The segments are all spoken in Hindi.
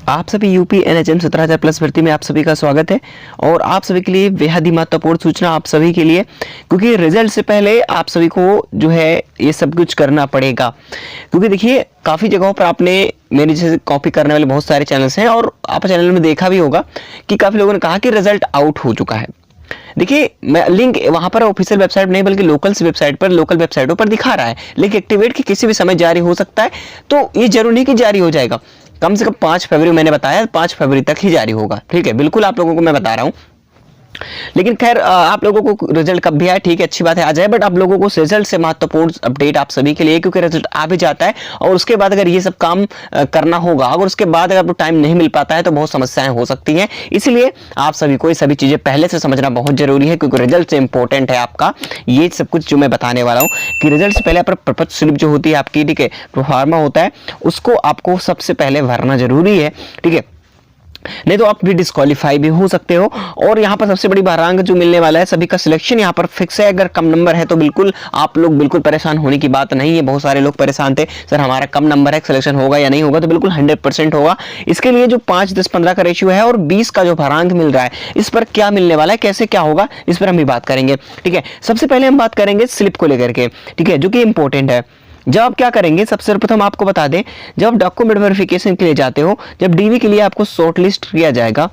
आप सभी यूपी एनएचएम 17,000+ भर्ती में आप सभी का स्वागत है। और आप सभी के लिए बेहद ही महत्वपूर्ण सूचना आप सभी के लिए, क्योंकि रिजल्ट से पहले आप सभी को जो है ये सब कुछ करना पड़ेगा। क्योंकि देखिए काफ़ी जगहों पर आपने मेरे जैसे कॉपी करने वाले बहुत सारे चैनल्स हैं और आप चैनल में देखा भी होगा कि काफ़ी लोगों ने कहा कि रिजल्ट आउट हो चुका है। देखिए मैं लिंक वहां पर ऑफिशियल वेबसाइट नहीं बल्कि लोकल वेबसाइटों पर दिखा रहा है, लिंक एक्टिवेट की किसी भी समय जारी हो सकता है। तो ये जरूरी नहीं कि जारी हो जाएगा, कम से कम 5 फरवरी मैंने बताया 5 फरवरी तक ही जारी होगा। ठीक है, बिल्कुल आप लोगों को मैं बता रहा हूँ। लेकिन खैर आप लोगों को रिजल्ट कब भी आए, ठीक है, अच्छी बात है, आ जाए, बट आप लोगों को रिजल्ट से महत्वपूर्ण अपडेट आप सभी के लिए, क्योंकि रिजल्ट आ भी जाता है और उसके बाद अगर ये सब काम करना होगा, अगर उसके बाद अगर टाइम नहीं मिल पाता है तो बहुत समस्याएं हो सकती हैं। इसलिए आप सभी को ये सभी चीजें पहले से समझना बहुत जरूरी है, क्योंकि रिजल्ट से इंपॉर्टेंट है आपका ये सब कुछ जो मैं बताने वाला हूँ। कि रिजल्ट से पहले प्रपत्र स्लिप जो होती है आपकी, ठीक है, प्रोफार्मा होता है, उसको आपको सबसे पहले भरना जरूरी है। ठीक है, नहीं तो आप भी डिस्क्वालीफाई भी हो सकते हो। और यहाँ पर सबसे बड़ी भारांक जो मिलने वाला है, सभी का सिलेक्शन यहाँ पर फिक्स है। अगर कम नंबर है तो बिल्कुल आप लोग बिल्कुल परेशान होने की बात नहीं है। बहुत सारे लोग परेशान थे, सर हमारा कम नंबर है, सिलेक्शन होगा या नहीं होगा, तो बिल्कुल 100% होगा। इसके लिए जो 5, 10, 15 का रेशियो है और 20 का जो भारांक मिल रहा है, इस पर क्या मिलने वाला है, कैसे क्या होगा, इस पर हम भी बात करेंगे। ठीक है, सबसे पहले हम बात करेंगे स्लिप को लेकर के, ठीक है, जो कि इंपॉर्टेंट है। जब आप क्या करेंगे, सबसे प्रथम आपको बता दें, जब आप डॉक्यूमेंट वेरिफिकेशन के लिए जाते हो, जब डीवी के लिए आपको शॉर्ट लिस्ट किया जाएगा,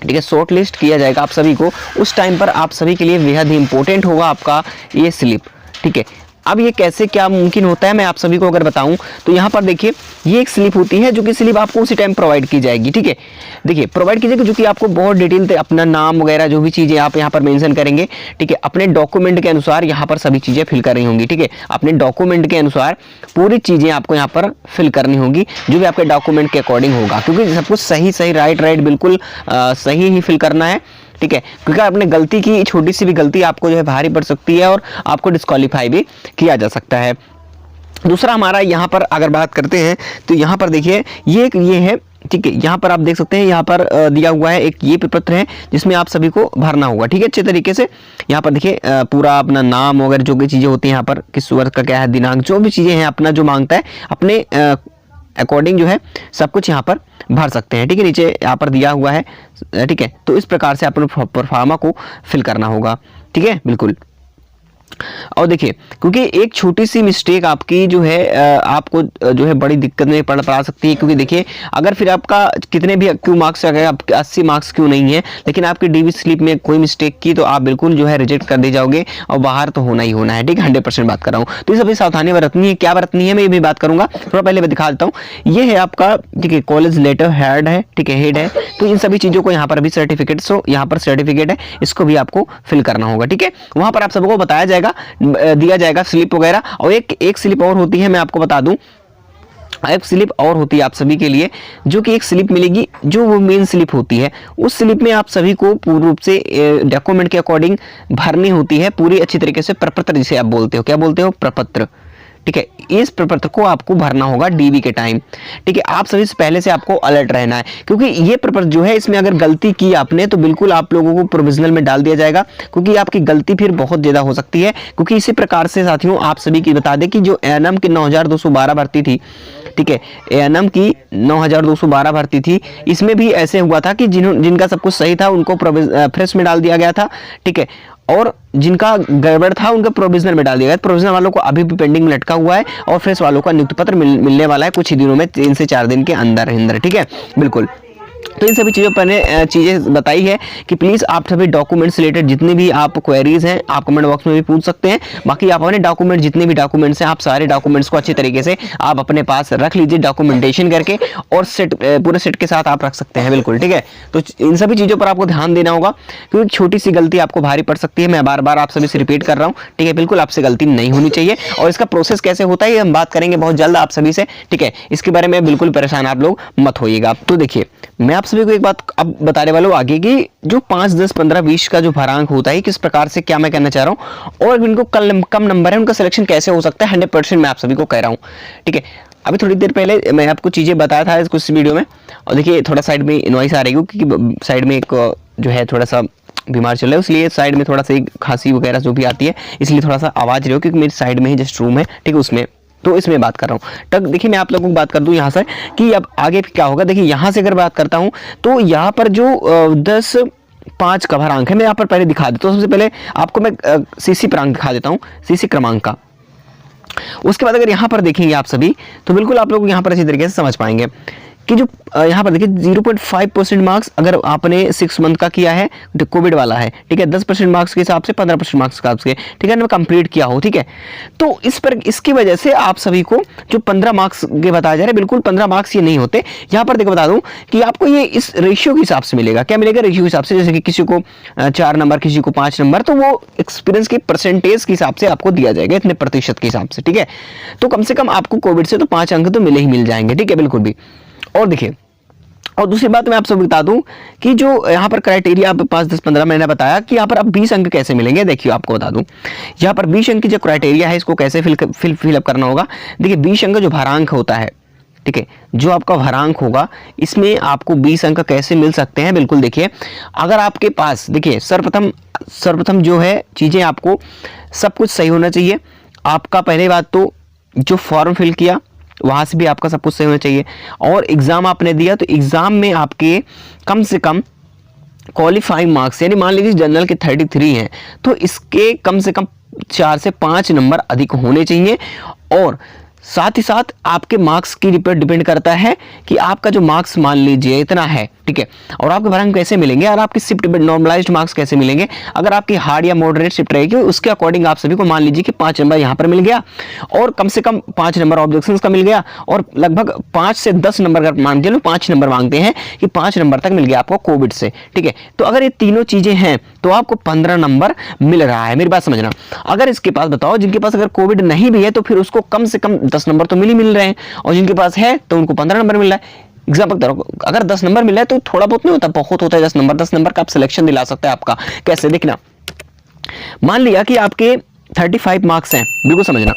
ठीक है, शॉर्ट लिस्ट किया जाएगा आप सभी को, उस टाइम पर आप सभी के लिए बेहद ही इंपॉर्टेंट होगा आपका ये स्लिप। ठीक है, अब ये कैसे क्या मुमकिन होता है मैं आप सभी को अगर बताऊं तो यहाँ पर देखिए ये एक स्लिप होती है, जो कि स्लिप आपको उसी टाइम प्रोवाइड की जाएगी। ठीक है, देखिए प्रोवाइड की जाएगी, जो कि आपको बहुत डिटेल से अपना नाम वगैरह जो भी चीज़ें आप यहाँ पर मेंशन करेंगे, ठीक है, अपने डॉक्यूमेंट के अनुसार यहाँ पर सभी चीज़ें फिल करनी होंगी। ठीक है, अपने डॉक्यूमेंट के अनुसार पूरी चीज़ें आपको यहाँ पर फिल करनी होंगी, जो भी आपके डॉक्यूमेंट के अकॉर्डिंग होगा, क्योंकि सब कुछ सही राइट बिल्कुल सही ही फिल करना है। ठीक है, क्योंकि आपने गलती की, छोटी सी भी गलती आपको जो है भारी पड़ सकती है और आपको डिस्क्वालीफाई भी किया जा सकता है। दूसरा हमारा यहाँ पर अगर बात करते हैं तो यहाँ पर देखिए ये है, ठीक है, यहाँ पर आप देख सकते हैं, यहाँ पर दिया हुआ है एक ये प्रपत्र है जिसमें आप सभी को भरना होगा। ठीक है, अच्छे तरीके से यहाँ पर देखिए पूरा अपना नाम वगैरह जो भी चीज़ें होती हैं, यहाँ पर किस वर्ष का क्या है, दिनांक, जो भी चीज़ें हैं अपना जो मांगता है अपने अकॉर्डिंग जो है सब कुछ यहाँ पर भर सकते हैं। ठीक है, नीचे यहाँ पर दिया हुआ है। ठीक है, तो इस प्रकार से आपको प्रोफार्मा को फिल करना होगा। ठीक है, बिल्कुल। और देखिए क्योंकि एक छोटी सी मिस्टेक आपकी जो है आपको जो है बड़ी दिक्कत में पड़ा सकती है। क्योंकि देखिए अगर फिर आपका कितने भी क्यों मार्क्स अगर आपके 80 मार्क्स क्यों नहीं है, लेकिन आपकी डीवी स्लिप में कोई मिस्टेक की तो आप बिल्कुल जो है रिजेक्ट कर दे जाओगे और बाहर तो होना ही होना है। ठीक है, 100% बात कर रहा हूँ। तो ये सभी सावधानी बरतनी है। क्या बरतनी है मैं ये भी बात करूंगा, थोड़ा पहले मैं दिखा देता हूँ। ये है आपका, ठीक है, कॉलेज लेटर हेड है, ठीक है, हेड है। तो इन सभी चीजों को यहाँ पर भी सर्टिफिकेट, सो यहाँ पर सर्टिफिकेट है, इसको भी आपको फिल करना होगा। ठीक है, वहां पर आप सबको बताया जाएगा, दिया जाएगा स्लिप वगैरह। और एक स्लिप और होती है, मैं आपको बता दूं, एक स्लिप और होती है आप सभी के लिए, जो कि एक स्लिप मिलेगी, जो वो मेन स्लिप होती है। उस स्लिप में आप सभी को पूर्ण रूप से डॉक्यूमेंट के अकॉर्डिंग भरनी होती है, पूरी अच्छी तरीके से, प्रपत्र जिसे आप बोलते हो, क्या बोलते हो, प्रपत्र। ठीक है, इस प्रपत्र को आपको भरना होगा डीवी के टाइम। ठीक है, आप सभी से पहले से आपको अलर्ट रहना है, क्योंकि ये प्रपत्र जो है इसमें अगर गलती की आपने तो बिल्कुल आप लोगों को प्रोविजनल में डाल दिया जाएगा, क्योंकि आपकी गलती फिर बहुत ज्यादा हो सकती है। क्योंकि इसी प्रकार से साथियों आप सभी की बता दें कि जो एएनएम की 9212 भर्ती थी, ठीक है, एएनएम की 9212 भर्ती थी, इसमें भी ऐसे हुआ था कि जिनका सब कुछ सही था उनको फ्रेश में डाल दिया गया था। ठीक है, और जिनका गड़बड़ था उनका प्रोविजनल में डाल दिया गया। प्रोविजनल वालों को अभी भी पेंडिंग में लटका हुआ है और फ्रेश वालों का नियुक्ति पत्र मिलने वाला है कुछ ही दिनों में, 3 से 4 दिन के अंदर। ठीक है, बिल्कुल। तो इन सभी चीज़ों पर चीज़ें बताई है कि प्लीज़ आप सभी डॉक्यूमेंट्स रिलेटेड जितनी भी आप क्वेरीज हैं आप कमेंट बॉक्स में भी पूछ सकते हैं। बाकी आप अपने डॉक्यूमेंट जितने भी डॉक्यूमेंट्स हैं आप सारे डॉक्यूमेंट्स को अच्छी तरीके से आप अपने पास रख लीजिए, डॉक्यूमेंटेशन करके, और पूरे सेट के साथ आप रख सकते हैं। बिल्कुल, ठीक है। तो इन सभी चीज़ों पर आपको ध्यान देना होगा, क्योंकि छोटी सी गलती आपको भारी पड़ सकती है। मैं बार बार आप सभी से रिपीट कर रहा हूँ, ठीक है, बिल्कुल आपसे गलती नहीं होनी चाहिए। और इसका प्रोसेस कैसे होता है ये हम बात करेंगे बहुत जल्द आप सभी से। ठीक है, इसके बारे में बिल्कुल परेशान आप लोग मत होइएगा। तो देखिए मैं आप सभी को एक बात अब बताने वाला हूँ आगे की, जो 5, 10, 15, 20 का जो भारांक होता है किस प्रकार से, क्या मैं कहना चाह रहा हूँ, और इनको कम नंबर है उनका सिलेक्शन कैसे हो सकता है, 100% मैं आप सभी को कह रहा हूँ। ठीक है, अभी थोड़ी देर पहले मैं आपको चीजें बताया था कुछ वीडियो में, और देखिए थोड़ा साइड में इनवॉइस आ रही है क्योंकि साइड में एक जो है थोड़ा सा बीमार चल रहा है, इसलिए साइड में थोड़ा सा खांसी वगैरह जो भी आती है, इसलिए थोड़ा सा आवाज रही हो, क्योंकि मेरी साइड में ही जस्ट रूम है, ठीक है, उसमें तो इसमें बात कर रहा हूँ। तक देखिए मैं आप लोगों को बात कर दूं यहाँ से कि अब आगे क्या होगा। देखिए यहाँ से अगर बात करता हूँ तो यहाँ पर जो 10-5 का भरांक है, मैं यहाँ पर पहले दिखा देता हूँ। सबसे पहले आपको मैं सीसी प्रांक दिखा देता हूँ, सीसी क्रमांक का। उसके बाद अगर यहाँ पर देखेंगे आप सभी तो बिल्कुल आप लोग यहाँ पर अच्छी तरीके से समझ पाएंगे कि जो यहाँ पर देखिए 0.5% मार्क्स अगर आपने 6 मंथ का किया है, कोविड वाला है, ठीक है, 10% मार्क्स के हिसाब से 15% मार्क्स के हिसाब से, ठीक है ना, कंप्लीट किया हो, ठीक है, तो इस पर इसकी वजह से आप सभी को जो 15 मार्क्स के बताया जा रहा है, बिल्कुल 15 मार्क्स ये नहीं होते। यहाँ पर देखो बता दूं कि आपको ये इस रेशियो के हिसाब से मिलेगा। क्या मिलेगा? रेशियो के हिसाब से, जैसे कि किसी को 4 नंबर, किसी को 5 नंबर, तो वो एक्सपीरियंस के परसेंटेज के हिसाब से आपको दिया जाएगा, इतने प्रतिशत के हिसाब से, ठीक है। तो कम से कम आपको कोविड से तो 5 अंक तो मिले ही मिल जाएंगे, ठीक है, बिल्कुल भी। और देखिए, और दूसरी बात मैं आपसे बता दूं कि जो यहाँ पर क्राइटेरिया 5, 10, 15 मैंने बताया कि यहाँ पर अब 20 अंक कैसे मिलेंगे। देखिए आपको बता दूं, यहाँ पर 20 अंक की जो क्राइटेरिया है इसको कैसे फिलअप करना होगा। देखिए 20 अंक जो भारांक होता है, ठीक है, जो आपका भारांक होगा इसमें आपको 20 अंक कैसे मिल सकते हैं। बिल्कुल देखिए, अगर आपके पास, देखिए सर्वप्रथम जो है चीजें, आपको सब कुछ सही होना चाहिए। आपका पहले बात तो जो फॉर्म फिल किया वहां से भी आपका सब कुछ सही होना चाहिए, और एग्जाम आपने दिया तो एग्जाम में आपके कम से कम क्वालिफाइंग मार्क्स, यानी मान लीजिए जनरल के 33 हैं तो इसके कम से कम 4 से 5 नंबर अधिक होने चाहिए। और साथ ही साथ आपके मार्क्स की ऊपर डिपेंड करता है कि आपका जो मार्क्स मान लीजिए इतना है, ठीक है, और आपके भारांक कैसे मिलेंगे और आपकी शिफ्ट नॉर्मलाइज्ड मार्क्स कैसे मिलेंगे। अगर आपकी हार्ड या मॉडरेट शिफ्ट रहेगी उसके अकॉर्डिंग आप सभी को मान लीजिए कि 5 नंबर यहाँ पर मिल गया, और कम से कम 5 नंबर ऑब्जेक्शंस का मिल गया, और लगभग 5 से 10 नंबर अगर मान लो 5 नंबर मांगते हैं कि 5 नंबर तक मिल गया आपको कोविड से, ठीक है। तो अगर ये तीनों चीजें हैं तो आपको 15 नंबर मिल रहा है। मेरी बात समझना, अगर इसके पास बताओ जिनके पास अगर कोविड नहीं भी है तो फिर उसको कम से कम 10 नंबर तो मिल रहे हैं, और जिनके पास है तो उनको 15 नंबर मिल रहा है। एग्जाम्पल करो, अगर 10 नंबर मिला है तो थोड़ा बहुत नहीं होता, बहुत होता है 10 नंबर। 10 नंबर का आप सिलेक्शन दिला सकते हैं आपका। कैसे? देखना, मान लिया कि आपके 35 मार्क्स हैं, बिल्कुल समझना,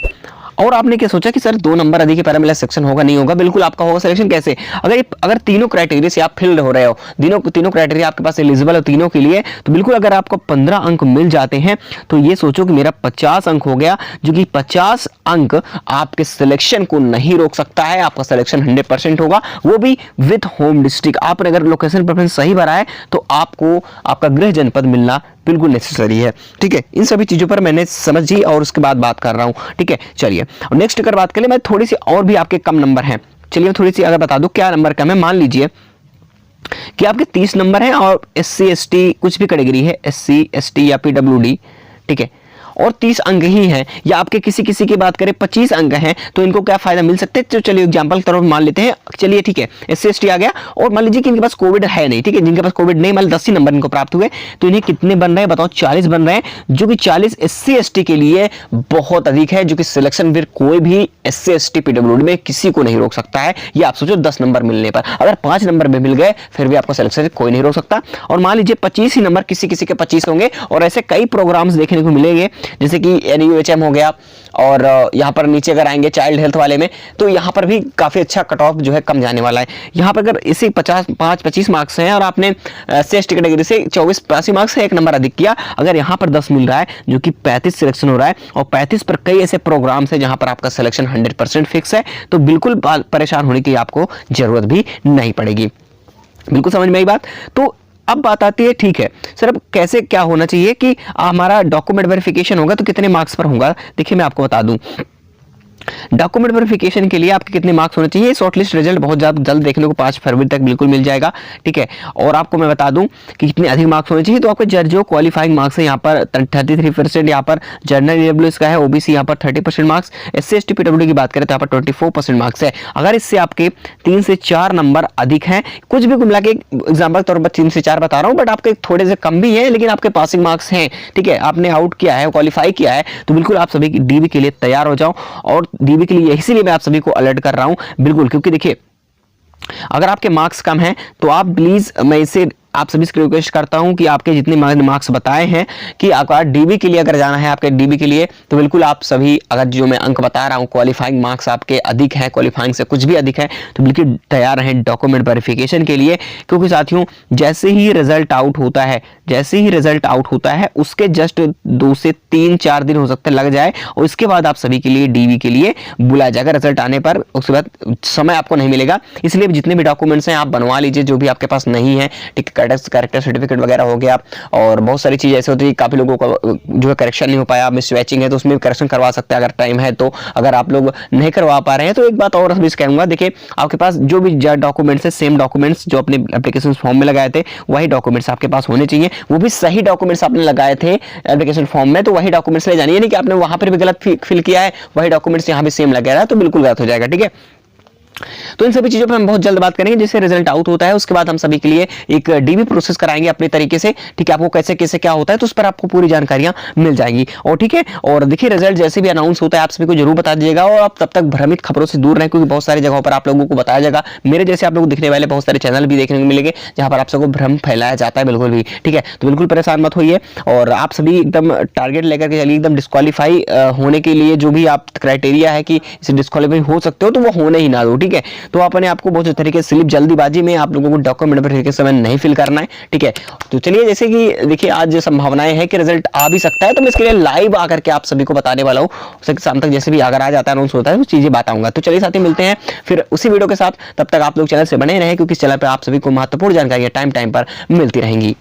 और आपने क्या सोचा कि सर 2 नंबर अधिक है, मेरा सिलेक्शन होगा नहीं होगा। बिल्कुल आपका होगा सिलेक्शन। कैसे? अगर तीनों क्राइटेरिया से आप फिल हो रहे हो, तीनों क्राइटेरिया आपके पास एलिजिबल हो तीनों के लिए, तो बिल्कुल अगर आपको 15 अंक मिल जाते हैं तो ये सोचो कि मेरा 50 अंक हो गया, जो कि 50 अंक आपके सिलेक्शन को नहीं रोक सकता है। आपका सिलेक्शन 100% होगा, वो भी विद होम डिस्ट्रिक्ट। आपने अगर लोकेशन प्रेफरेंस सही भरा है तो आपको आपका गृह जनपद मिलना बिल्कुल नेसेसरी है, ठीक है। इन सभी चीजों पर मैंने समझी और उसके बाद बात कर रहा हूं, ठीक है। चलिए और नेक्स्ट अगर बात करें, मैं थोड़ी सी और भी आपके कम नंबर हैं, चलिए मैं थोड़ी सी अगर बता दूं क्या नंबर कम है। मान लीजिए कि आपके 30 नंबर हैं और SC ST कुछ भी कैटेगरी है, SC ST या PWD, ठीक है, और 30 अंक ही हैं, या आपके किसी की बात करें 25 अंक हैं, तो इनको क्या फायदा मिल सकते हैं। तो चलिए एग्जांपल के तौर पर मान लेते हैं, चलिए ठीक है, SC ST आ गया, और मान लीजिए कि इनके पास कोविड है नहीं, ठीक है, जिनके पास कोविड नहीं, मान 10 ही नंबर इनको प्राप्त हुए, तो इन्हें कितने बन रहे हैं बताओ? 40 बन रहे हैं, जो कि 40 SC ST के लिए बहुत अधिक है, जो कि सिलेक्शन फिर कोई भी SC ST PWD में किसी को नहीं रोक सकता है। ये आप सोचो 10 नंबर मिलने पर, अगर 5 नंबर में मिल गए फिर भी आपका सिलेक्शन कोई नहीं रोक सकता। और मान लीजिए 25 ही नंबर किसी के 25 होंगे, और ऐसे कई प्रोग्राम्स देखने को मिलेंगे, जैसे कि NUHM हो गया, और यहाँ पर नीचे अगर आएंगे चाइल्ड हेल्थ वाले में, तो यहाँ पर भी काफी अच्छा कट ऑफ जो है कम जाने वाला है। यहाँ पर अगर इसी 25 मार्क्स हैं और आपने SC ST कैटेगरी से 84 मार्क्स है, 1 नंबर अधिक किया, अगर यहाँ पर 10 मिल रहा है, जो कि 35 सिलेक्शन हो रहा है, और 35 पर कई ऐसे प्रोग्राम्स है जहां पर आपका सिलेक्शन 100% फिक्स है, तो बिल्कुल परेशान होने की आपको जरूरत भी नहीं पड़ेगी। बिल्कुल समझ में आई बात। तो अब बात आती है, ठीक है सर, अब कैसे क्या होना चाहिए कि हमारा डॉक्यूमेंट वेरिफिकेशन होगा तो कितने मार्क्स पर होगा। देखिए मैं आपको बता दूं, डॉक्यूमेंट वेरिफिकेशन के लिए आपके कितने मार्क्स होने चाहिए। शॉर्टलिस्ट रिजल्ट बहुत जल्द देखने को 5 फरवरी तक बिल्कुल मिल जाएगा, ठीक है। और आपको मैं बता दूं कि कितने अधिक मार्क्स होने चाहिए, तो आपके जो क्वालिफाइंग मार्क्स है यहाँ पर 33%, यहाँ पर जनरल EWS का है, OBC यहाँ पर 30% मार्क्स, SC ST PWD की बात करें तो यहाँ पर 24% मार्क्स है। अगर इससे आपके 3 से 4 नंबर अधिक हैं, कुछ भी मिला के एग्जाम्पल तौर पर 3 से 4 बता रहा हूँ, बट आपके थोड़े से कम भी है, लेकिन आपके पासिंग मार्क्स हैं, ठीक है, आपने आउट किया है, क्वालिफाई किया है, तो बिल्कुल आप सभी DB के लिए तैयार हो जाओ। और DB के लिए इसीलिए मैं आप सभी को अलर्ट कर रहा हूं, बिल्कुल, क्योंकि देखिए अगर आपके मार्क्स कम हैं तो आप प्लीज, मैं इसे आप सभी से रिक्वेस्ट करता हूं कि आपके जितने मार्क्स बताए हैं कि आपका डीबी के लिए अगर जाना है, आपके डीबी के लिए, तो बिल्कुल आप सभी, अगर जो मैं अंक बता रहा हूं क्वालिफाइंग मार्क्स आपके अधिक है, क्वालिफाइंग से कुछ भी अधिक है, तो बिल्कुल तैयार रहें डॉक्यूमेंट वेरिफिकेशन के लिए। क्योंकि साथियों जैसे ही रिजल्ट आउट होता है, जैसे ही रिजल्ट आउट होता है उसके जस्ट 2 से 3-4 दिन हो सकते लग जाए, और इसके बाद आप सभी के लिए डीबी के लिए बुलाया जाएगा रिजल्ट आने पर। उसके बाद समय आपको नहीं मिलेगा, इसलिए जितने भी डॉक्यूमेंट्स हैं आप बनवा लीजिए, जो भी आपके पास नहीं है। ठीक है, कैरेक्टर सर्टिफिकेट वगैरह हो गया, और बहुत सारी चीजें ऐसे होती है, काफी लोगों का जो है करेक्शन नहीं हो पाया, मिस मैचिंग है, तो उसमें करेक्शन करवा सकते हैं अगर टाइम है तो। अगर आप लोग नहीं करवा पा रहे हैं तो एक बात और भी कहूंगा, देखिए आपके पास जो भी डॉक्यूमेंट्स है, सेम डॉक्यूमेंट्स जो अपने एप्लीकेशन फॉर्म में लगाए थे वही डॉक्यूमेंट्स आपके पास होने चाहिए, वो भी सही डॉक्यूमेंट्स आपने लगाए थे एप्लीकेशन फॉर्म में, तो वही डॉक्यूमेंट्स ले जानी है, नहीं कि आपने वहां पर भी गलत फिल किया है, वही डॉक्यूमेंट्स यहाँ भी सेम लगा रहा है, तो बिल्कुल गलत हो जाएगा। ठीक है, तो इन सभी चीजों पर हम बहुत जल्द बात करेंगे। जैसे रिजल्ट आउट होता है उसके बाद हम सभी के लिए एक डीबी प्रोसेस कराएंगे अपने तरीके से। ठीक है, आपको कैसे कैसे क्या होता है तो उस पर आपको पूरी जानकारियां मिल जाएंगी। और ठीक है, और देखिए रिजल्ट जैसे भी अनाउंस होता है आप सभी को जरूर बता दीजिएगा, और आप तब तक भ्रमित खबरों से दूर रहें, क्योंकि बहुत सारी जगहों पर आप लोगों को बताया जाएगा। मेरे जैसे आप लोग दिखने वाले बहुत सारे चैनल भी देखने को मिलेंगे जहां पर आप सबको भ्रम फैलाया जाता है बिल्कुल भी। ठीक है, तो बिल्कुल परेशान मत होइए, और आप सभी एकदम टारगेट लेकर के चलिए, एकदम डिस्क्वालीफाई होने के लिए जो भी आप क्राइटेरिया है कि इसे डिस्क्वालीफाई हो सकते हो, तो वो होने ही ना दो। ठीक है, तो अपने आपको बहुत तरीके से स्लिप जल्दीबाजी में आप लोगों को डॉक्यूमेंट वेरिफिकेशन समय नहीं फिल करना है। ठीक है, तो चलिए, जैसे कि देखिए आज संभावनाएं हैं कि रिजल्ट आ भी सकता है, तो मैं इसके लिए लाइव आकर के आप सभी को बताने वाला हूं। शाम तक जैसे भी अगर आ जाता है, अनाउंस होता है, तो चीजें बताऊंगा। तो चलिए साथी, मिलते हैं फिर उसी वीडियो के साथ। तब तक आप लोग चैनल से बने रहें, क्योंकि इस चैनल पर आप सभी को महत्वपूर्ण जानकारियां टाइम टाइम पर मिलती रहेंगी।